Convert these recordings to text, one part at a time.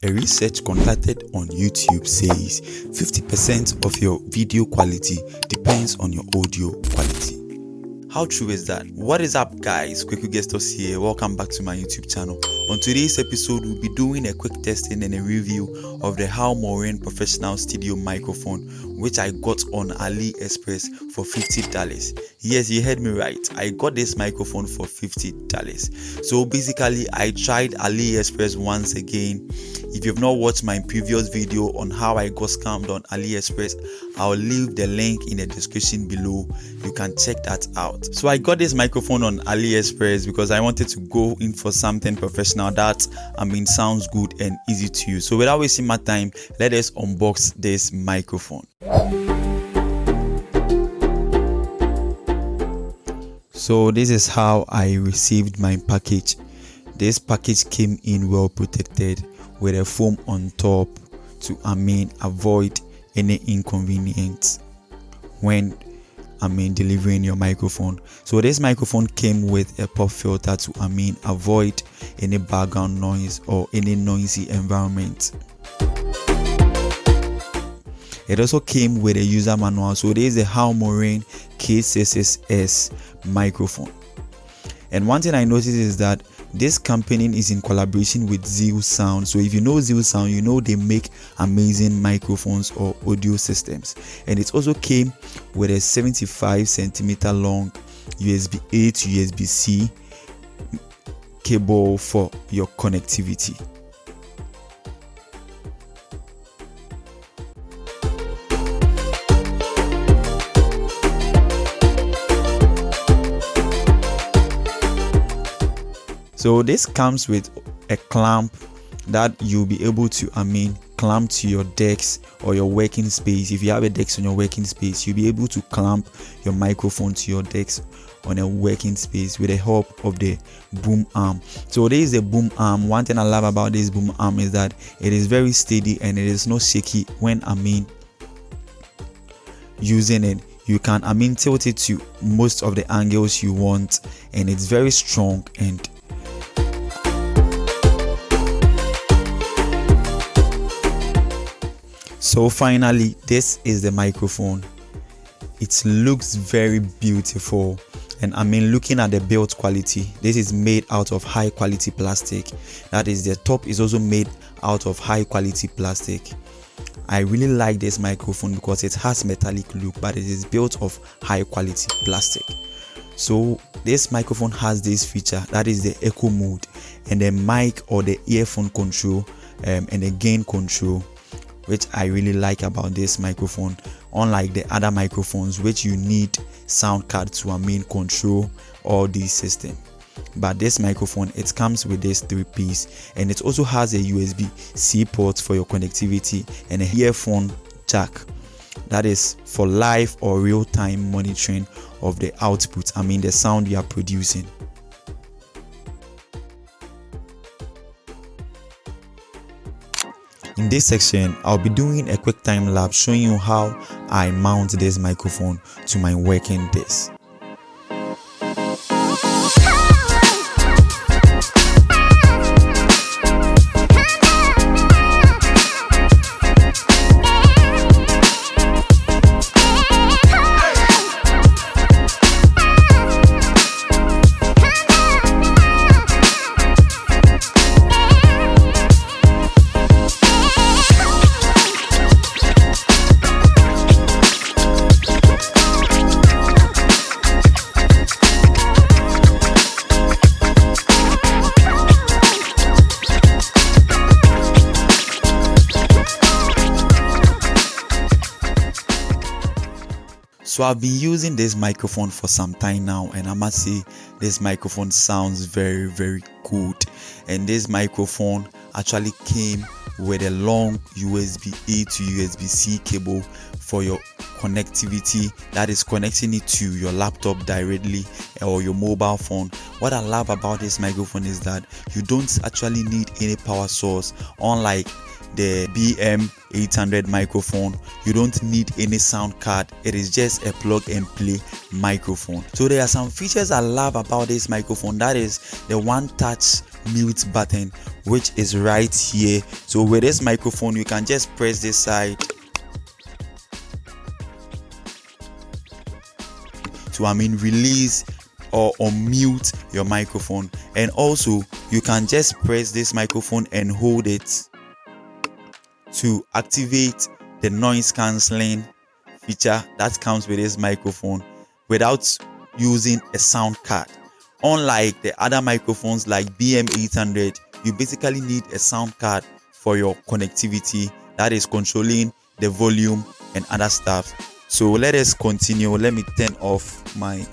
A research conducted on YouTube says 50% of your video quality depends on your audio quality. How true is that? What is up, guys? Quick Guestos here. Welcome back to my YouTube channel. On today's episode, we'll be doing a quick testing and a review of the Haomuren Professional Studio Microphone, which I got on AliExpress for $50. Yes, you heard me right. I got this microphone for $50. So basically, I tried AliExpress once again. If you've not watched my previous video on how I got scammed on AliExpress, I'll leave the link in the description below. You can check that out. So I got this microphone on AliExpress because I wanted to go in for something professional that sounds good and easy to use. So without wasting my time, let us unbox this microphone. So this is how I received my package. This package came in well protected with a foam on top to avoid any inconvenience when delivering your microphone. So this microphone came with a pop filter to avoid any background noise or any noisy environment. It also came with a user manual. So there is a Haomuren K6S microphone. And one thing I noticed is that this company is in collaboration with Zeal Sound. So if you know Zeal Sound, you know they make amazing microphones or audio systems. And it also came with a 75cm long USB-A to USB-C cable for your connectivity. So this comes with a clamp that you'll be able to clamp to your desk or your working space. If you have a desk on your working space, you'll be able to clamp your microphone to your desk on a working space with the help of the boom arm. So there is a boom arm. One thing I love about this boom arm is that it is very steady and it is not shaky when using it. You can tilt it to most of the angles you want, and it's very strong. And so finally, this is the microphone. It looks very beautiful, and looking at the build quality, this is made out of high quality plastic. That is, the top is also made out of high quality plastic. I really like this microphone because it has metallic look, but it is built of high quality plastic. So this microphone has this feature, that is the echo mode, and the mic or the earphone control, and the gain control, which I really like about this microphone, unlike the other microphones which you need sound card to control all these systems. But this microphone, it comes with this 3-piece, and it also has a USB-C port for your connectivity and a earphone jack. That is for live or real-time monitoring of the output, the sound you are producing. In this section, I'll be doing a quick time lapse showing you how I mount this microphone to my working desk. So I've been using this microphone for some time now, and I must say this microphone sounds very, very good. And this microphone actually came with a long USB-A to USB-C cable for your connectivity, that is connecting it to your laptop directly or your mobile phone. What I love about this microphone is that you don't actually need any power source, unlike the BM800 microphone. You don't need any sound card. It is just a plug and play microphone. So there are some features I love about this microphone. That is the one touch mute button, which is right here. So with this microphone, you can just press this side to release or unmute your microphone. And also you can just press this microphone and hold it to activate the noise cancelling feature that comes with this microphone without using a sound card. Unlike the other microphones like BM800, you basically need a sound card for your connectivity, that is controlling the volume and other stuff. So let us continue. Let me turn off my...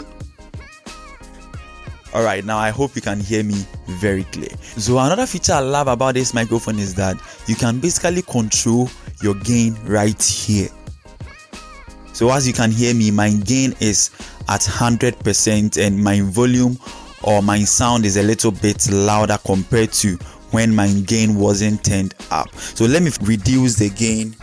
Alright, now I hope you can hear me very clear. So another feature I love about this microphone is that you can basically control your gain right here. So as you can hear me, my gain is at 100% and my volume or my sound is a little bit louder compared to when my gain wasn't turned up. So let me reduce the gain.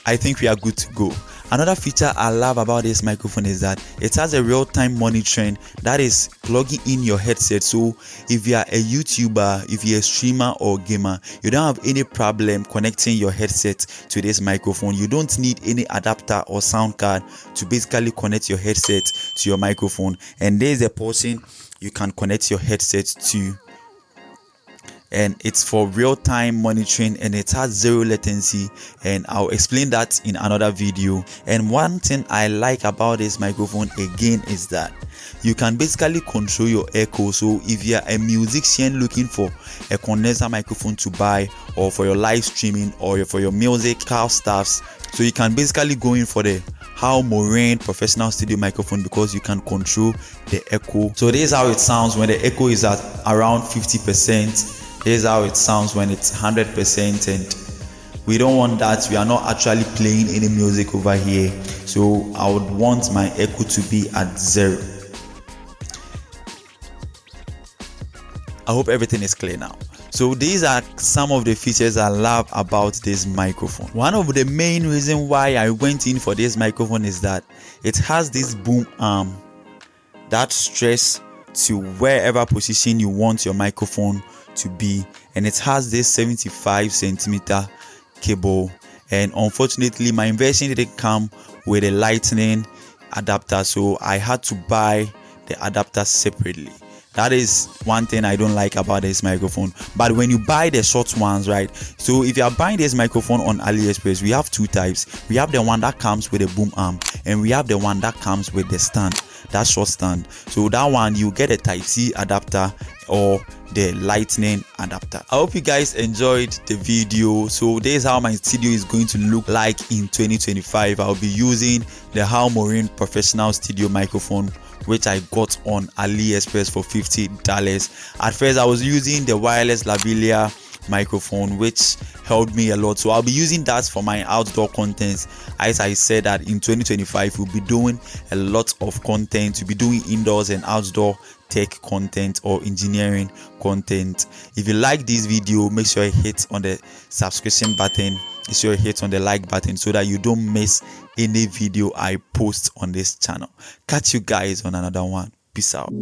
I think we are good to go. Another feature I love about this microphone is that it has a real-time monitoring, that is plugging in your headset. So if you are a YouTuber, if you're a streamer or gamer, you don't have any problem connecting your headset to this microphone. You don't need any adapter or sound card to basically connect your headset to your microphone. And there's a portion you can connect your headset to, and it's for real-time monitoring and it has zero latency, and I'll explain that in another video. And one thing I like about this microphone again is that you can basically control your echo. So if you're a musician looking for a condenser microphone to buy, or for your live streaming or for your musical stuffs, so you can basically go in for the Haomuren Professional Studio Microphone because you can control the echo. So this is how it sounds when the echo is at around 50%. This is how it sounds when it's 100%, and we don't want that. We are not actually playing any music over here, so I would want my echo to be at 0. I hope everything is clear now. So these are some of the features I love about this microphone. One of the main reasons why I went in for this microphone is that it has this boom arm that stretches to wherever position you want your microphone to be, and it has this 75 centimeter cable. And unfortunately my version didn't come with a lightning adapter, so I had to buy the adapter separately. That is one thing I don't like about this microphone. But when you buy the short ones, right, so if you are buying this microphone on AliExpress, we have two types. We have the one that comes with a boom arm, and we have the one that comes with the stand, that short stand. So that one you get a Type-C adapter or the lightning adapter. I hope you guys enjoyed the video. So this is how my studio is going to look like in 2025. I'll be using the Haomuren Professional Studio Microphone, which I got on AliExpress for $50. At first I was using the wireless lavalier microphone, which helped me a lot, so I'll be using that for my outdoor content. As I said that in 2025 we'll be doing a lot of content. We'll be doing indoors and outdoor tech content or engineering content. If you like this video, make sure you hit on the subscription button, make sure you hit on the like button so that you don't miss any video I post on this channel. Catch you guys on another one. Peace out.